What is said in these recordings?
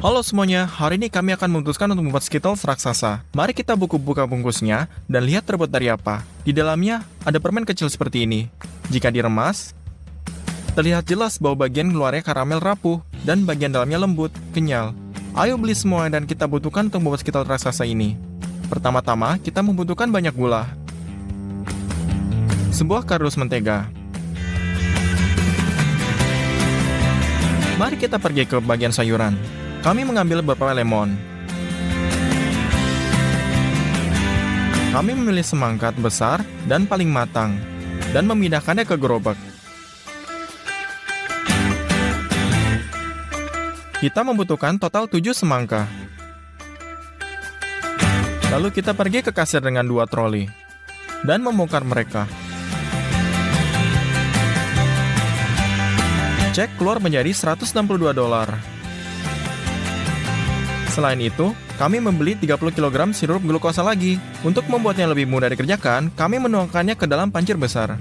Halo semuanya, hari ini kami akan memutuskan untuk membuat Skittles raksasa. Mari kita buka bungkusnya dan lihat terbuat dari apa. Di dalamnya ada permen kecil seperti ini. Jika diremas, terlihat jelas bahwa bagian luarnya karamel rapuh dan bagian dalamnya lembut, kenyal. Ayo beli semua dan kita butuhkan untuk membuat Skittles raksasa ini. Pertama-tama, kita membutuhkan banyak gula, sebuah kardus mentega. Mari kita pergi ke bagian sayuran. Kami mengambil beberapa lemon. Kami memilih semangka besar dan paling matang, dan memindahkannya ke gerobak. Kita membutuhkan total 7 semangka. Lalu kita pergi ke kasir dengan 2 troli, dan membongkar mereka. Cek keluar menjadi $162. Selain itu, kami membeli 30 kg sirup glukosa lagi. Untuk membuatnya lebih mudah dikerjakan, kami menuangkannya ke dalam pancir besar.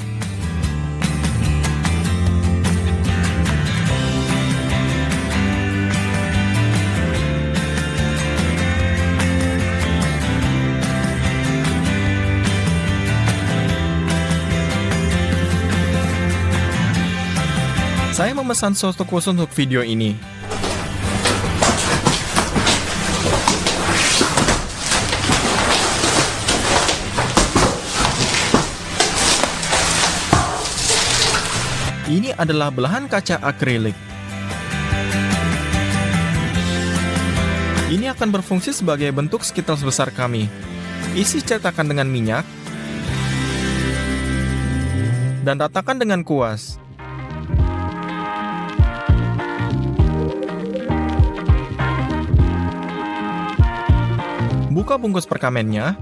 Saya memesan sos khusus untuk video ini. Ini adalah belahan kaca akrilik. Ini akan berfungsi sebagai bentuk Skittles besar kami. Isi cetakan dengan minyak dan ratakan dengan kuas. Buka bungkus perkamennya,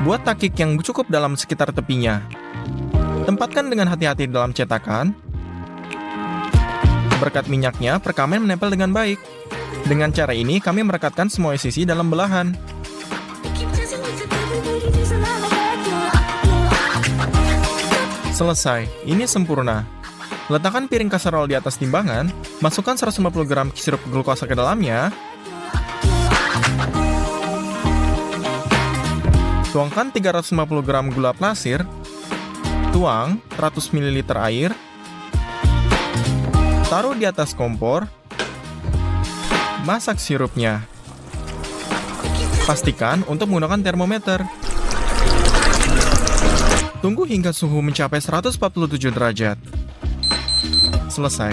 buat takik yang cukup dalam sekitar tepinya. Tempatkan dengan hati-hati dalam cetakan. Berkat minyaknya, perkamen menempel dengan baik. Dengan cara ini, kami merekatkan semua sisi dalam belahan. Selesai, ini sempurna. Letakkan piring kaserol di atas timbangan, masukkan 150 gram sirup glukosa ke dalamnya. Tuangkan 350 gram gula pasir, tuang 100 ml air, taruh di atas kompor, masak sirupnya. Pastikan untuk menggunakan termometer. Tunggu hingga suhu mencapai 147 derajat. Selesai.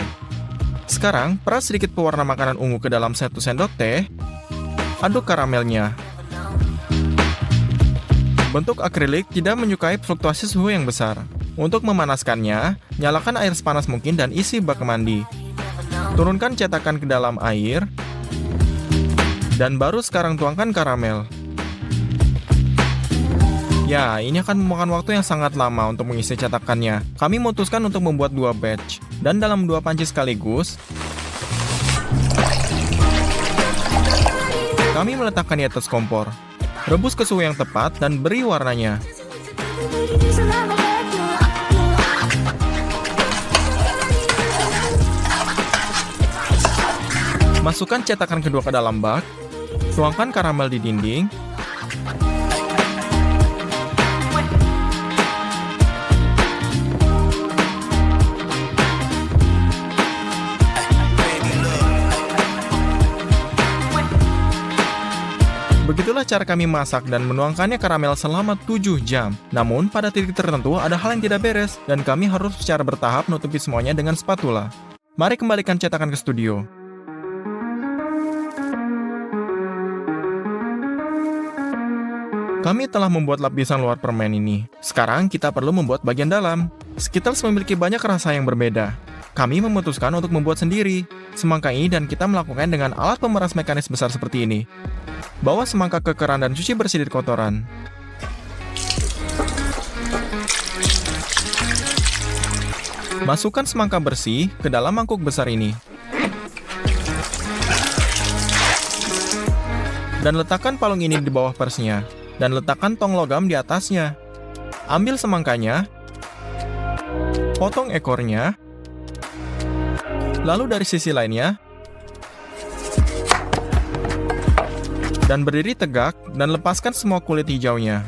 Sekarang, peras sedikit pewarna makanan ungu ke dalam 1 sendok teh. Aduk karamelnya. Bentuk akrilik tidak menyukai fluktuasi suhu yang besar. Untuk memanaskannya, nyalakan air sepanas mungkin dan isi bak mandi. Turunkan cetakan ke dalam air, dan baru sekarang tuangkan karamel. Ya, ini akan memakan waktu yang sangat lama untuk mengisi cetakannya. Kami memutuskan untuk membuat 2 batch, dan dalam 2 panci sekaligus, kami meletakkan di atas kompor. Rebus ke suhu yang tepat dan beri warnanya. Masukkan cetakan kedua ke dalam bak. Tuangkan karamel di dinding. Begitulah cara kami masak dan menuangkannya karamel selama 7 jam. Namun, pada titik tertentu ada hal yang tidak beres, dan kami harus secara bertahap menutupi semuanya dengan spatula. Mari kembalikan cetakan ke studio. Kami telah membuat lapisan luar permen ini. Sekarang kita perlu membuat bagian dalam. Skittles memiliki banyak rasa yang berbeda. Kami memutuskan untuk membuat sendiri semangka ini dan kita melakukan dengan alat pemeras mekanis besar seperti ini. Bawa semangka ke keran dan cuci bersih dari kotoran. Masukkan semangka bersih ke dalam mangkuk besar ini. Dan letakkan palung ini di bawah persnya. Dan letakkan tong logam di atasnya. Ambil semangkanya, potong ekornya, lalu dari sisi lainnya, Dan berdiri tegak dan lepaskan semua kulit hijaunya.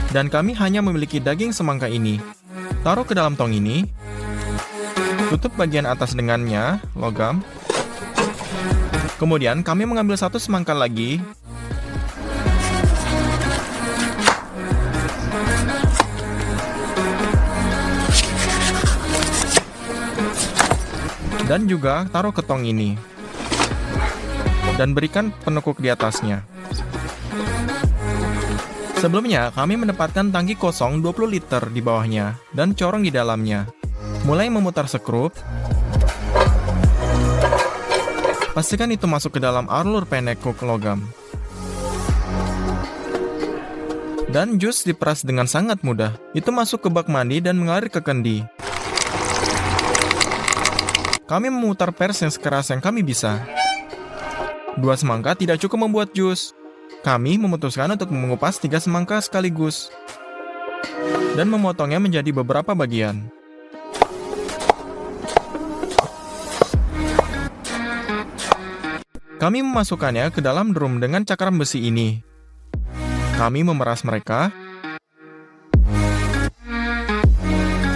Dan kami hanya memiliki daging semangka ini. Taruh ke dalam tong ini. Tutup bagian atas dengannya, logam. Kemudian kami mengambil satu semangka lagi. Dan juga taruh ke tong ini. Dan berikan penekuk di atasnya. Sebelumnya, kami menempatkan tangki kosong 20 liter di bawahnya dan corong di dalamnya. Mulai memutar sekrup. Pastikan itu masuk ke dalam alur penekuk logam. Dan jus diperas dengan sangat mudah. Itu masuk ke bak mandi dan mengalir ke kendi. Kami memutar pers yang sekeras yang kami bisa. 2 semangka tidak cukup membuat jus. Kami memutuskan untuk mengupas 3 semangka sekaligus dan memotongnya menjadi beberapa bagian. Kami memasukkannya ke dalam drum dengan cakaram besi ini. Kami memeras mereka.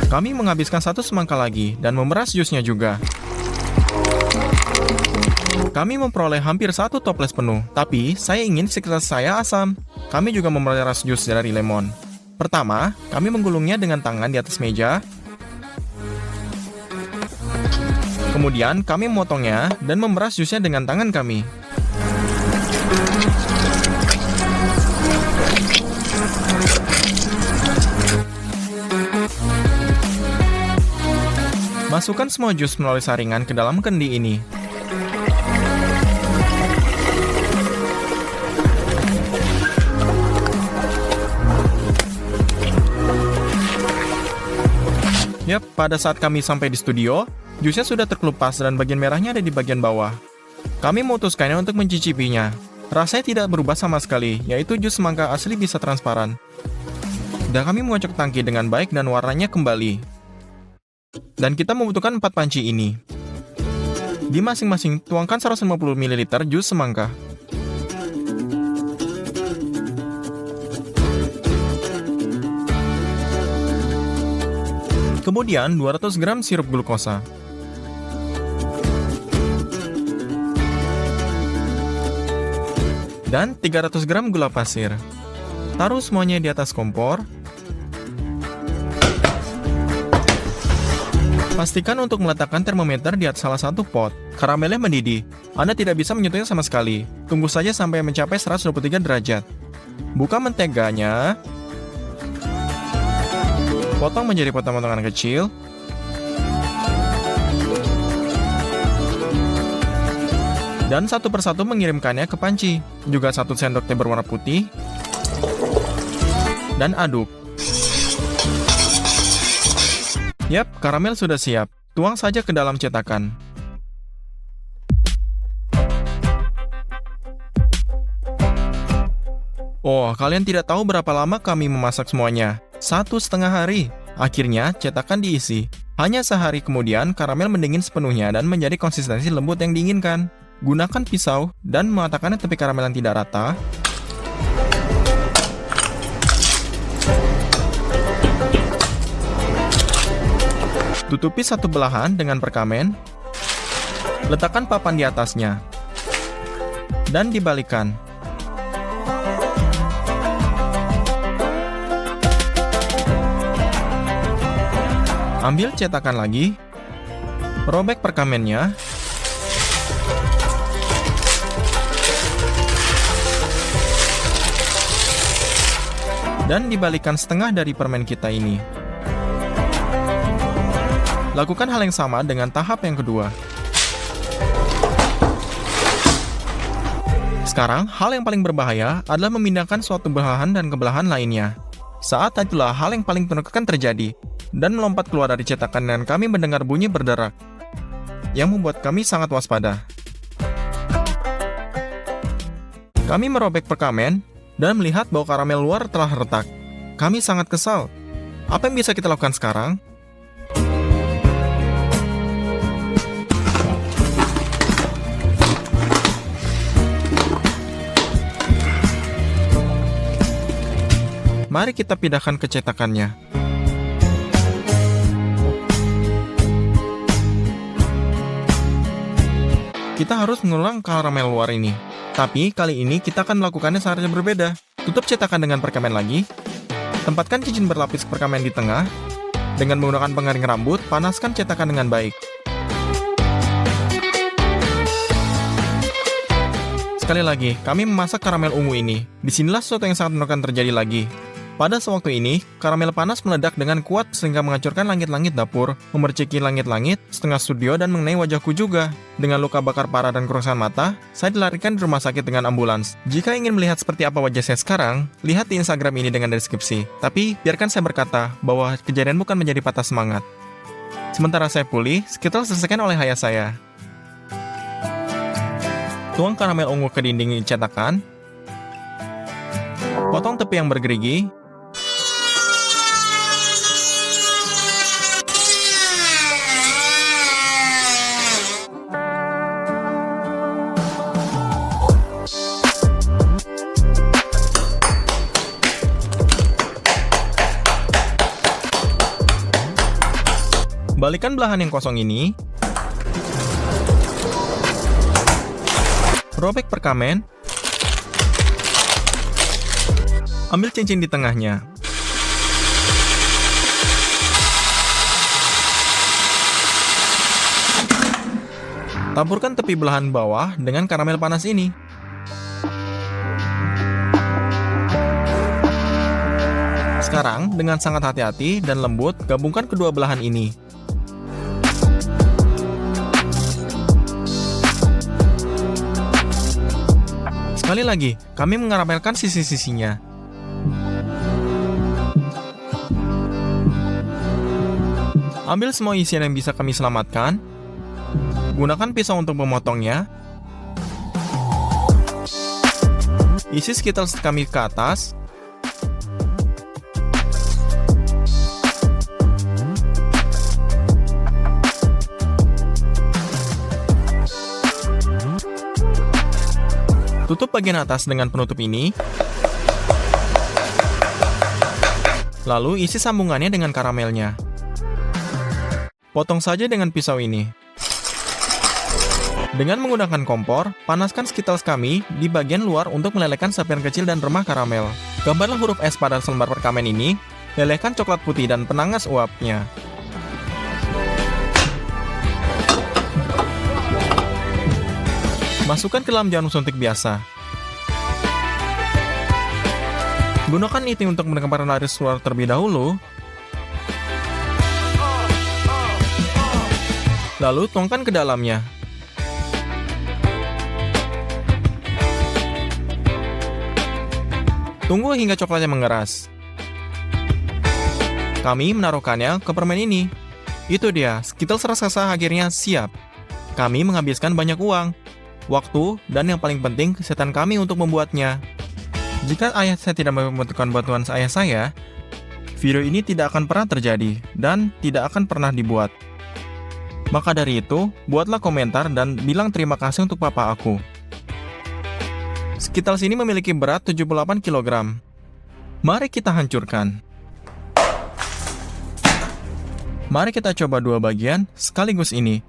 Kami menghabiskan 1 semangka lagi dan memeras jusnya juga. Kami memperoleh hampir 1 toples penuh, tapi saya ingin sekitar saya asam. Kami juga memeras jus dari lemon. Pertama, kami menggulungnya dengan tangan di atas meja. Kemudian, kami memotongnya dan memeras jusnya dengan tangan kami. Masukkan semua jus melalui saringan ke dalam kendi ini. Yap, pada saat kami sampai di studio, jusnya sudah terkelupas dan bagian merahnya ada di bagian bawah. Kami memutuskannya untuk mencicipinya. Rasanya tidak berubah sama sekali, yaitu jus semangka asli bisa transparan. Dan kami mengocok tangki dengan baik dan warnanya kembali. Dan kita membutuhkan 4 panci ini. Di masing-masing tuangkan 150 ml jus semangka. Kemudian 200 gram sirup glukosa. Dan 300 gram gula pasir. Taruh semuanya di atas kompor. Pastikan untuk meletakkan termometer di atas salah satu pot. Karamelnya mendidih. Anda tidak bisa menyentuhnya sama sekali. Tunggu saja sampai mencapai 123 derajat. Buka menteganya. Potong menjadi potong-potongan kecil. Dan satu persatu mengirimkannya ke panci. Juga 1 sendok teh berwarna putih. Dan aduk. Yap, karamel sudah siap. Tuang saja ke dalam cetakan. Oh, kalian tidak tahu berapa lama kami memasak semuanya. 1,5 hari. Akhirnya, cetakan diisi. Hanya sehari kemudian, karamel mendingin sepenuhnya dan menjadi konsistensi lembut yang diinginkan. Gunakan pisau dan mematakannya tepi karamel yang tidak rata. Tutupi satu belahan dengan perkamen. Letakkan papan di atasnya. Dan dibalikan. Ambil cetakan lagi, robek perkamennya, dan dibalikan setengah dari permen kita ini. Lakukan hal yang sama dengan tahap yang kedua. Sekarang, hal yang paling berbahaya adalah memindahkan suatu belahan dan ke belahan lainnya. Saat itulah hal yang paling menakutkan terjadi, dan melompat keluar dari cetakan dan kami mendengar bunyi berderak, yang membuat kami sangat waspada. Kami merobek perkamen, dan melihat bahwa karamel luar telah retak. Kami sangat kesal. Apa yang bisa kita lakukan sekarang? Mari kita pindahkan ke cetakannya. Kita harus mengulang karamel luar ini. Tapi kali ini kita akan melakukannya secara berbeda. Tutup cetakan dengan perkamen lagi. Tempatkan cincin berlapis perkamen di tengah. Dengan menggunakan pengering rambut, panaskan cetakan dengan baik. Sekali lagi, kami memasak karamel ungu ini. Disinilah sesuatu yang sangat mengerikan terjadi lagi. Pada sewaktu ini, karamel panas meledak dengan kuat sehingga menghancurkan langit-langit dapur, memerciki langit-langit, setengah studio, dan mengenai wajahku juga. Dengan luka bakar parah dan kerusakan mata, saya dilarikan di rumah sakit dengan ambulans. Jika ingin melihat seperti apa wajah saya sekarang, lihat di Instagram ini dengan deskripsi. Tapi, biarkan saya berkata bahwa kejadian bukan menjadi patah semangat. Sementara saya pulih, Skittles diselesaikan oleh ayah saya. Tuang karamel ungu ke dinding cetakan. Potong tepi yang bergerigi. Balikan belahan yang kosong ini. Robek perkamen. Ambil cincin di tengahnya. Taburkan tepi belahan bawah dengan karamel panas ini. Sekarang, dengan sangat hati-hati dan lembut, gabungkan kedua belahan ini. Sekali lagi, kami mengaramelkan sisi-sisinya. Ambil semua isian yang bisa kami selamatkan. Gunakan pisau untuk memotongnya. Isi Skittles kami ke atas. Tutup bagian atas dengan penutup ini. Lalu isi sambungannya dengan karamelnya. Potong saja dengan pisau ini. Dengan menggunakan kompor, panaskan Skittles kami di bagian luar untuk melelehkan sapian kecil dan remah karamel. Gambarlah huruf S pada selembar perkamen ini. Lelehkan coklat putih dan penangas uapnya. Masukkan ke dalam jarum suntik biasa. Gunakan iting untuk mengeluarkan laris keluar terlebih dahulu. Lalu tuangkan ke dalamnya. Tunggu hingga coklatnya mengeras. Kami menaruhkannya ke permen ini. Itu dia, Skittles raksasa akhirnya siap. Kami menghabiskan banyak uang, waktu, dan yang paling penting, kesehatan kami untuk membuatnya. Jika ayah saya tidak membutuhkan bantuan ayah saya, video ini tidak akan pernah terjadi dan tidak akan pernah dibuat. Maka dari itu, buatlah komentar dan bilang terima kasih untuk papa aku. Skittles ini memiliki berat 78 kg. Mari kita hancurkan. Mari kita coba dua bagian sekaligus ini.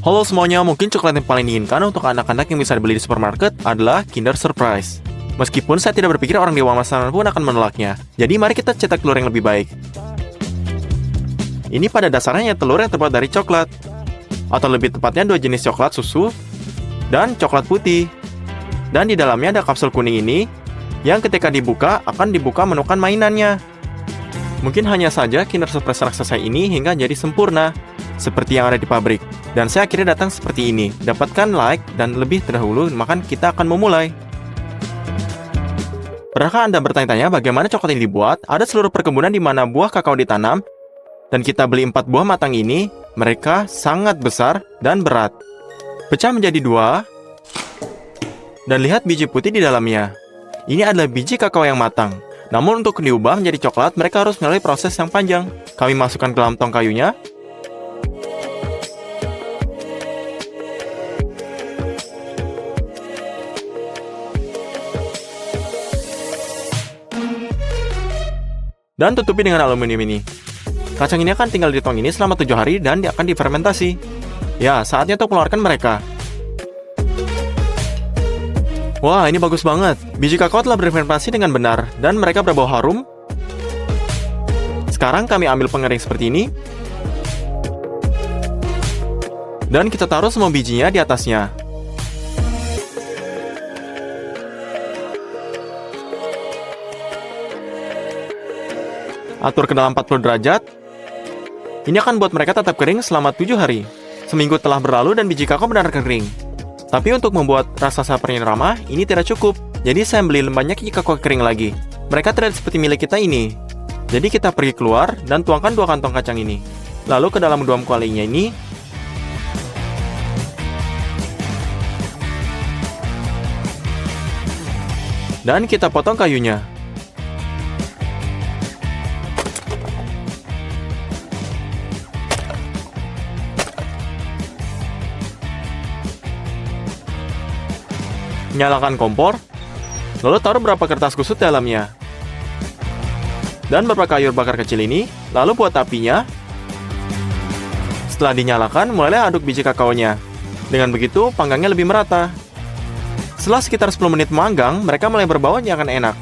Halo semuanya, mungkin coklat yang paling diinginkan untuk anak-anak yang bisa dibeli di supermarket adalah Kinder Surprise. Meskipun saya tidak berpikir orang dewasa pun akan menolaknya. Jadi mari kita cetak telur yang lebih baik. Ini pada dasarnya telur yang terbuat dari coklat. Atau lebih tepatnya dua jenis coklat susu dan coklat putih. Dan di dalamnya ada kapsul kuning ini yang ketika dibuka akan dibuka menemukan mainannya. Mungkin hanya saja Kinder Surprise raksasa ini hingga jadi sempurna seperti yang ada di pabrik. Dan saya akhirnya datang seperti ini. Dapatkan like dan lebih terdahulu, maka kita akan memulai. Pernahkah Anda bertanya-tanya bagaimana coklat ini dibuat? Ada seluruh perkebunan di mana buah kakao ditanam. Dan kita beli 4 buah matang ini. Mereka sangat besar dan berat. Pecah menjadi 2. Dan lihat biji putih di dalamnya. Ini adalah biji kakao yang matang. Namun untuk diubah menjadi coklat, mereka harus melalui proses yang panjang. Kami masukkan ke dalam tong kayunya. Dan tutupi dengan aluminium ini. Kacang ini akan tinggal di tong ini selama 7 hari dan akan difermentasi. Ya, saatnya untuk mengeluarkan mereka. Wah, ini bagus banget. Biji kakao telah berfermentasi dengan benar, dan mereka berbau harum. Sekarang kami ambil pengering seperti ini. Dan kita taruh semua bijinya di atasnya. Atur ke dalam 40 derajat. Ini akan buat mereka tetap kering selama 7 hari. Seminggu telah berlalu dan biji kakao benar kering. Tapi untuk membuat raksasa permen ramah, ini tidak cukup. Jadi saya beli banyak biji kakao kering lagi. Mereka tidak seperti milik kita ini. Jadi kita pergi keluar dan tuangkan 2 kantong kacang ini. Lalu ke dalam 2 kualinya ini. Dan kita potong kayunya. Nyalakan kompor, lalu taruh beberapa kertas kusut dalamnya. Dan beberapa kayu bakar kecil ini, lalu buat apinya. Setelah dinyalakan, mulailah aduk biji kakaonya. Dengan begitu, panggangnya lebih merata. Setelah sekitar 10 menit memanggang, mereka mulai berbau yang akan enak.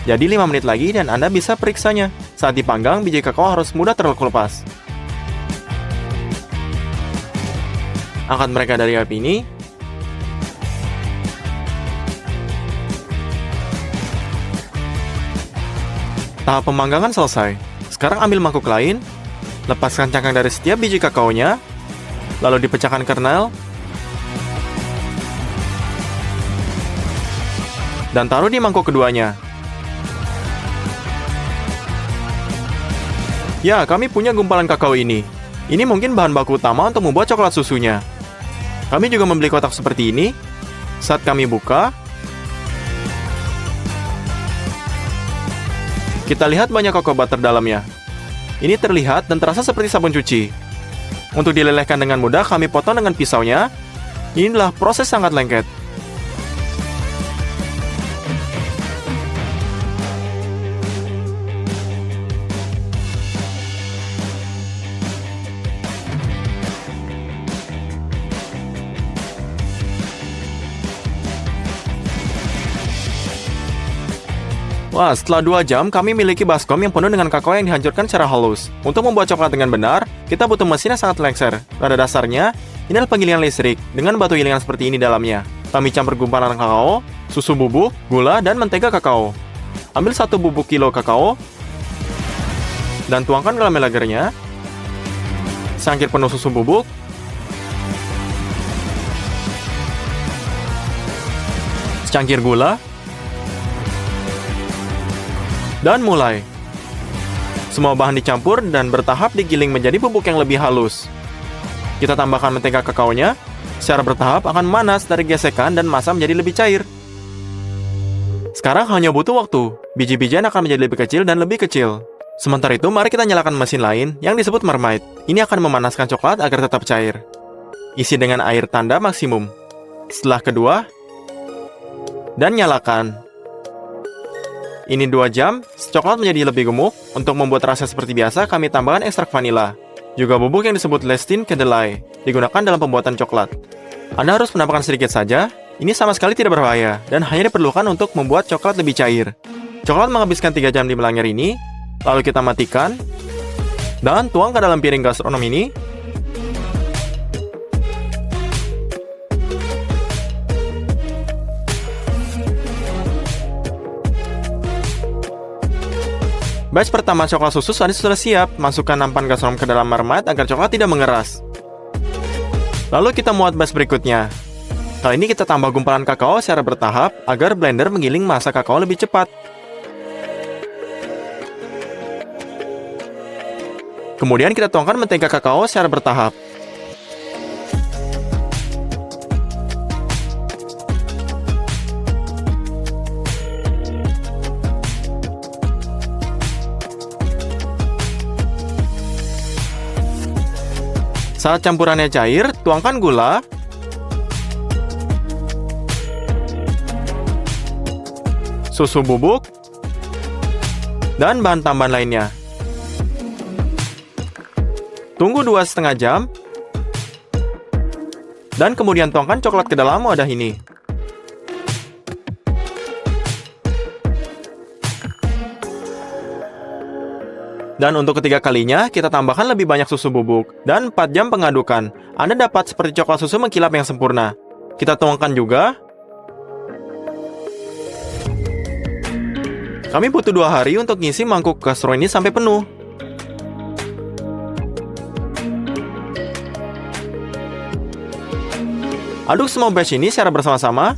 Jadi 5 menit lagi dan Anda bisa periksanya. Saat dipanggang, biji kakao harus mudah terkelupas. Angkat mereka dari api ini. Tahap pemanggangan selesai. Sekarang ambil mangkuk lain, lepaskan cangkang dari setiap biji kakaonya, lalu dipecahkan kernel, dan taruh di mangkuk keduanya. Ya, kami punya gumpalan kakao ini. Ini mungkin bahan baku utama untuk membuat coklat susunya. Kami juga membeli kotak seperti ini. Saat kami buka, kita lihat banyak kakao butter dalamnya. Ini terlihat dan terasa seperti sabun cuci. Untuk dilelehkan dengan mudah, kami potong dengan pisaunya. Inilah proses sangat lengket. Wah, setelah 2 jam, kami memiliki baskom yang penuh dengan kakao yang dihancurkan secara halus. Untuk membuat coklat dengan benar, kita butuh mesin yang sangat lengser. Pada dasarnya, ini adalah penggilingan listrik, dengan batu gilingan seperti ini dalamnya. Kami campur gumpalan kakao, susu bubuk, gula, dan mentega kakao. Ambil 1 bubuk kilo kakao, dan tuangkan ke dalam melagernya. Secangkir penuh susu bubuk, secangkir gula, dan mulai. Semua bahan dicampur dan bertahap digiling menjadi bubuk yang lebih halus. Kita tambahkan mentega kakaonya. Secara bertahap akan memanas dari gesekan dan massa menjadi lebih cair. Sekarang hanya butuh waktu. Biji-bijian akan menjadi lebih kecil dan lebih kecil. Sementara itu, mari kita nyalakan mesin lain yang disebut marmite. Ini akan memanaskan coklat agar tetap cair. Isi dengan air tanda maksimum. Setelah kedua, dan nyalakan. Ini 2 jam, coklat menjadi lebih gemuk. Untuk membuat rasa seperti biasa, kami tambahkan ekstrak vanila. Juga bubuk yang disebut lecithin kedelai, digunakan dalam pembuatan coklat. Anda harus menambahkan sedikit saja. Ini sama sekali tidak berbahaya, dan hanya diperlukan untuk membuat coklat lebih cair. Coklat menghabiskan 3 jam di melanggar ini, lalu kita matikan, dan tuang ke dalam piring gastronom ini. Batch pertama coklat susu sudah siap. Masukkan nampan gastronom ke dalam marmite agar coklat tidak mengeras. Lalu kita muat batch berikutnya. Kali ini kita tambah gumpalan kakao secara bertahap agar blender menggiling massa kakao lebih cepat. Kemudian kita tuangkan mentega kakao secara bertahap. Saat campurannya cair, tuangkan gula, susu bubuk, dan bahan tambahan lainnya. Tunggu 2,5 jam, dan kemudian tuangkan coklat ke dalam wadah ini. Dan untuk ketiga kalinya, kita tambahkan lebih banyak susu bubuk, dan 4 jam pengadukan. Anda dapat seperti coklat susu mengkilap yang sempurna. Kita tuangkan juga. Kami butuh 2 hari untuk ngisi mangkuk gastro ini sampai penuh. Aduk semua batch ini secara bersama-sama.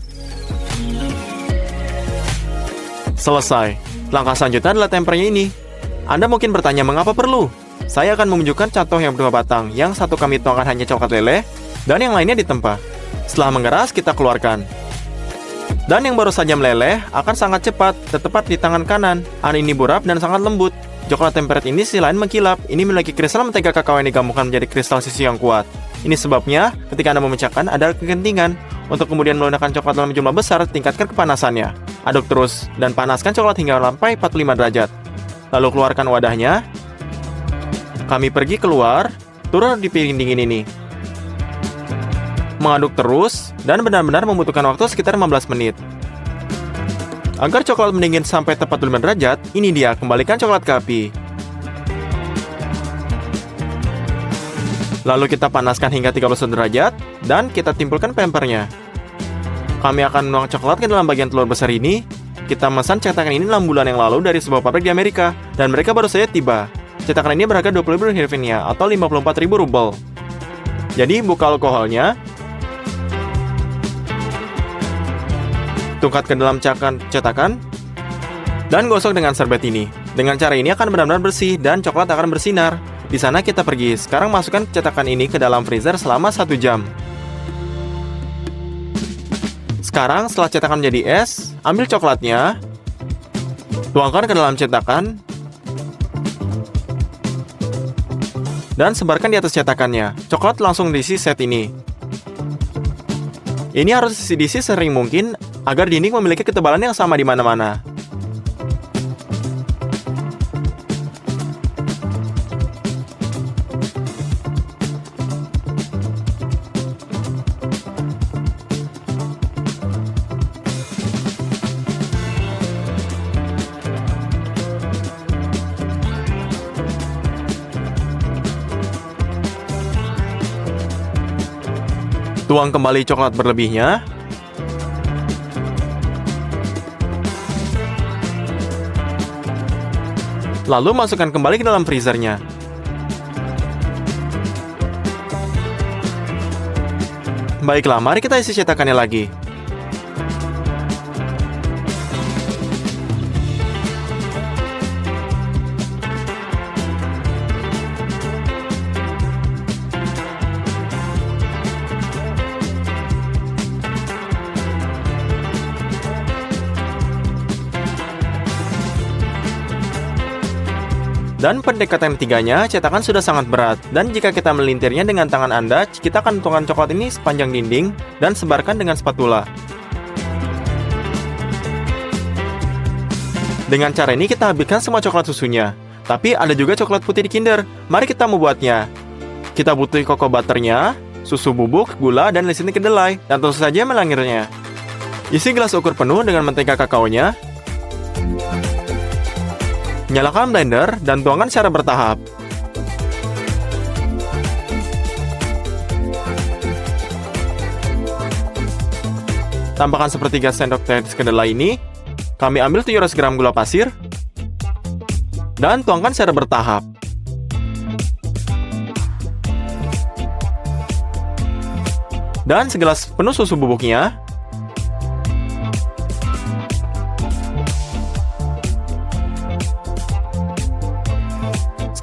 Selesai. Langkah selanjutnya adalah tempernya ini. Anda mungkin bertanya mengapa perlu? Saya akan menunjukkan contoh yang berdua batang. Yang satu kami tuangkan hanya coklat leleh, dan yang lainnya ditempa. Setelah mengeras, kita keluarkan. Dan yang baru saja meleleh akan sangat cepat, tepat di tangan kanan. Ini burap dan sangat lembut. Coklat tempered ini sisi lain mengkilap. Ini memiliki kristal mentega kakao yang digabungkan menjadi kristal susu yang kuat. Ini sebabnya ketika Anda memecahkan ada kegentingan. Untuk kemudian menggunakan coklat dalam jumlah besar, tingkatkan kepanasannya. Aduk terus dan panaskan coklat hingga sampai 45 derajat. Lalu keluarkan wadahnya. Kami pergi keluar, turun di piring dingin ini. Mengaduk terus, dan benar-benar membutuhkan waktu sekitar 15 menit. Agar coklat mendingin sampai tepat 45 derajat, ini dia, kembalikan coklat ke api. Lalu kita panaskan hingga 31 derajat, dan kita timpulkan pempernya. Kami akan menuang coklat ke dalam bagian telur besar ini. Kita memesan cetakan ini 6 bulan yang lalu dari sebuah pabrik di Amerika, dan mereka baru saja tiba. Cetakan ini berharga 20.000 hryvnia atau 54.000 rubel. Jadi, buka alkoholnya. Tungkat ke dalam cetakan, dan gosok dengan serbet ini. Dengan cara ini akan benar-benar bersih, dan coklat akan bersinar. Di sana kita pergi. Sekarang masukkan cetakan ini ke dalam freezer selama 1 jam. Sekarang setelah cetakan menjadi es, ambil coklatnya, tuangkan ke dalam cetakan, dan sebarkan di atas cetakannya. Coklat langsung diisi set ini. Ini harus diisi sering mungkin agar dinding memiliki ketebalan yang sama di mana-mana. Tuang kembali coklat berlebihnya. Lalu masukkan kembali ke dalam freezernya. Baiklah, mari kita isi cetakannya lagi. Dan pendekatan ketiganya, cetakan sudah sangat berat. Dan jika kita melintirnya dengan tangan Anda, kita akan tuangkan coklat ini sepanjang dinding dan sebarkan dengan spatula. Dengan cara ini kita habiskan semua coklat susunya. Tapi ada juga coklat putih di Kinder. Mari kita membuatnya. Kita butuh cocoa butternya, susu bubuk, gula, dan lisin kedelai. Dan tentu saja melangirnya. Isi gelas ukur penuh dengan mentega kakaonya. Nyalakan blender dan tuangkan secara bertahap. Tambahkan sepertiga sendok teh kedelai ini. Kami ambil 700 gram gula pasir dan tuangkan secara bertahap. Dan segelas penuh susu bubuknya.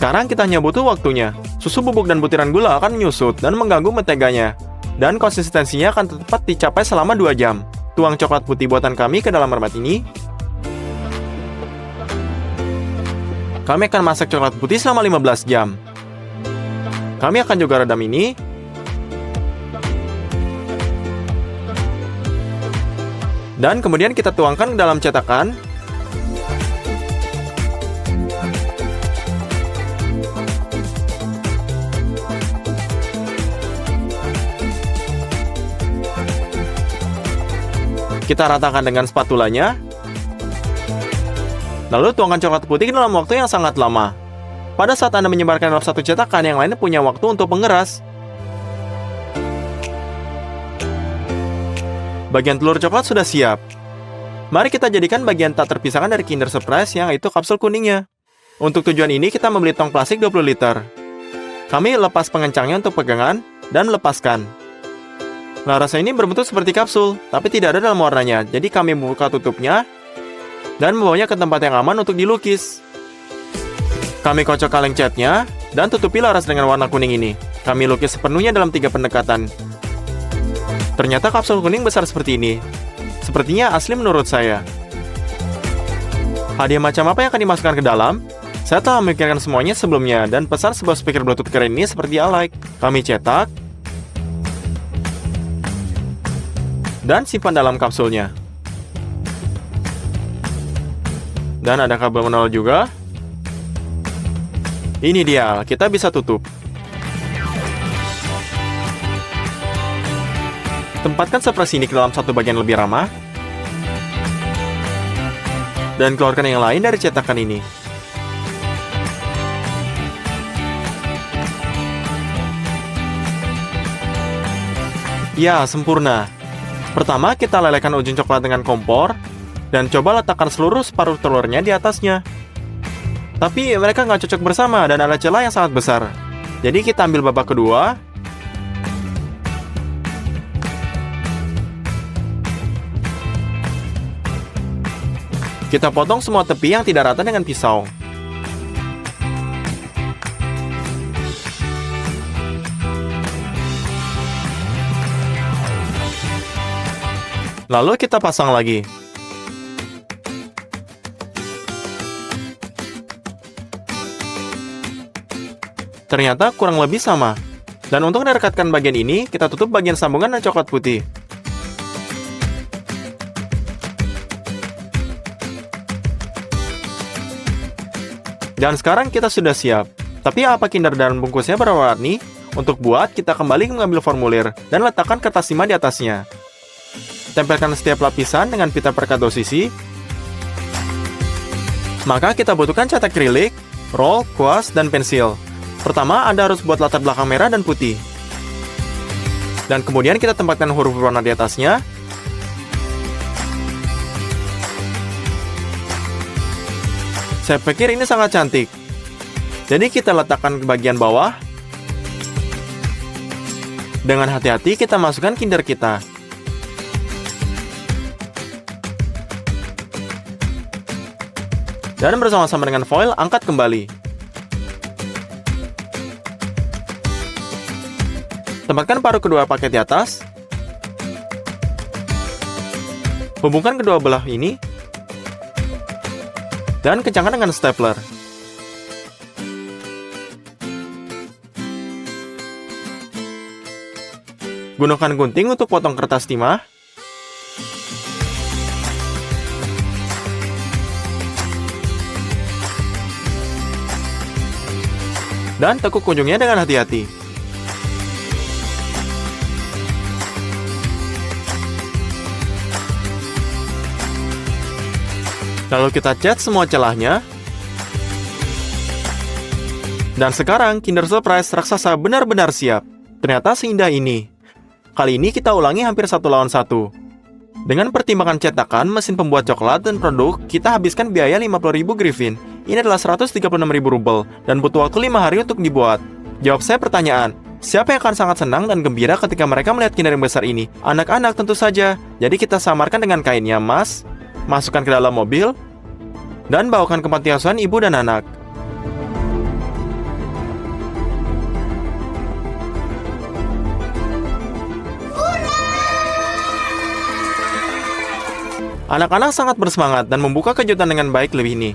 Sekarang kita hanya butuh waktunya. Susu bubuk dan butiran gula akan menyusut dan mengganggu menteganya. Dan konsistensinya akan tepat dicapai selama 2 jam. Tuang coklat putih buatan kami ke dalam mermat ini. Kami akan masak coklat putih selama 15 jam. Kami akan juga redam ini. Dan kemudian kita tuangkan ke dalam cetakan. Kita ratakan dengan spatulanya. Lalu tuangkan coklat putih dalam waktu yang sangat lama. Pada saat Anda menyebarkan dalam satu cetakan, yang lainnya punya waktu untuk mengeras. Bagian telur coklat sudah siap. Mari kita jadikan bagian tak terpisahkan dari Kinder Surprise, yang itu kapsul kuningnya. Untuk tujuan ini, kita membeli tong plastik 20 liter. Kami lepas pengencangnya untuk pegangan dan melepaskan. Nah, rasa ini berbentuk seperti kapsul, tapi tidak ada dalam warnanya. Jadi kami membuka tutupnya dan membawanya ke tempat yang aman untuk dilukis. Kami kocok kaleng catnya dan tutupi laras dengan warna kuning ini. Kami lukis sepenuhnya dalam 3 pendekatan. Ternyata kapsul kuning besar seperti ini. Sepertinya asli menurut saya. Hadiah macam apa yang akan dimasukkan ke dalam? Saya telah memikirkan semuanya sebelumnya dan pesan sebuah speaker Bluetooth keren ini seperti I like. Kami cetak dan simpan dalam kapsulnya. Dan ada kabel menol juga. Ini dia, kita bisa tutup. Tempatkan surprise ini ke dalam satu bagian lebih ramah. Dan keluarkan yang lain dari cetakan ini. Ya, sempurna. Pertama, kita lelehkan ujung coklat dengan kompor. Dan coba letakkan seluruh separuh telurnya di atasnya. Tapi mereka nggak cocok bersama dan ada celah yang sangat besar. Jadi kita ambil babak kedua. Kita potong semua tepi yang tidak rata dengan pisau. Lalu kita pasang lagi. Ternyata kurang lebih sama. Dan untuk merekatkan bagian ini, kita tutup bagian sambungan dan coklat putih. Dan sekarang kita sudah siap. Tapi apa Kinder dan bungkusnya berwarna-warni? Untuk buat, kita kembali mengambil formulir dan letakkan kertas timah di atasnya. Tempelkan setiap lapisan dengan pita perekat 2 sisi. Maka kita butuhkan cat akrilik, roll, kuas, dan pensil. Pertama, Anda harus buat latar belakang merah dan putih. Dan kemudian kita tempatkan huruf berwarna di atasnya. Saya pikir ini sangat cantik. Jadi kita letakkan ke bagian bawah. Dengan hati-hati kita masukkan Kinder kita. Dan bersama-sama dengan foil, angkat kembali. Tempatkan paruh kedua paket di atas. Hubungkan kedua belah ini. Dan kencangkan dengan stapler. Gunakan gunting untuk potong kertas timah. Dan tekuk ujungnya dengan hati-hati. Lalu kita cat semua celahnya. Dan sekarang Kinder Surprise raksasa benar-benar siap. Ternyata seindah ini. Kali ini kita ulangi hampir 1 lawan 1. Dengan pertimbangan cetakan, mesin pembuat coklat, dan produk, kita habiskan biaya 50.000 griffin. Ini adalah 136.000 rubel, dan butuh waktu 5 hari untuk dibuat. Jawab saya pertanyaan, siapa yang akan sangat senang dan gembira ketika mereka melihat Kinder yang besar ini? Anak-anak tentu saja. Jadi kita samarkan dengan kainnya emas, masukkan ke dalam mobil, dan bawakan ke panti asuhan ibu dan anak. Anak-anak sangat bersemangat dan membuka kejutan dengan baik lebih ini.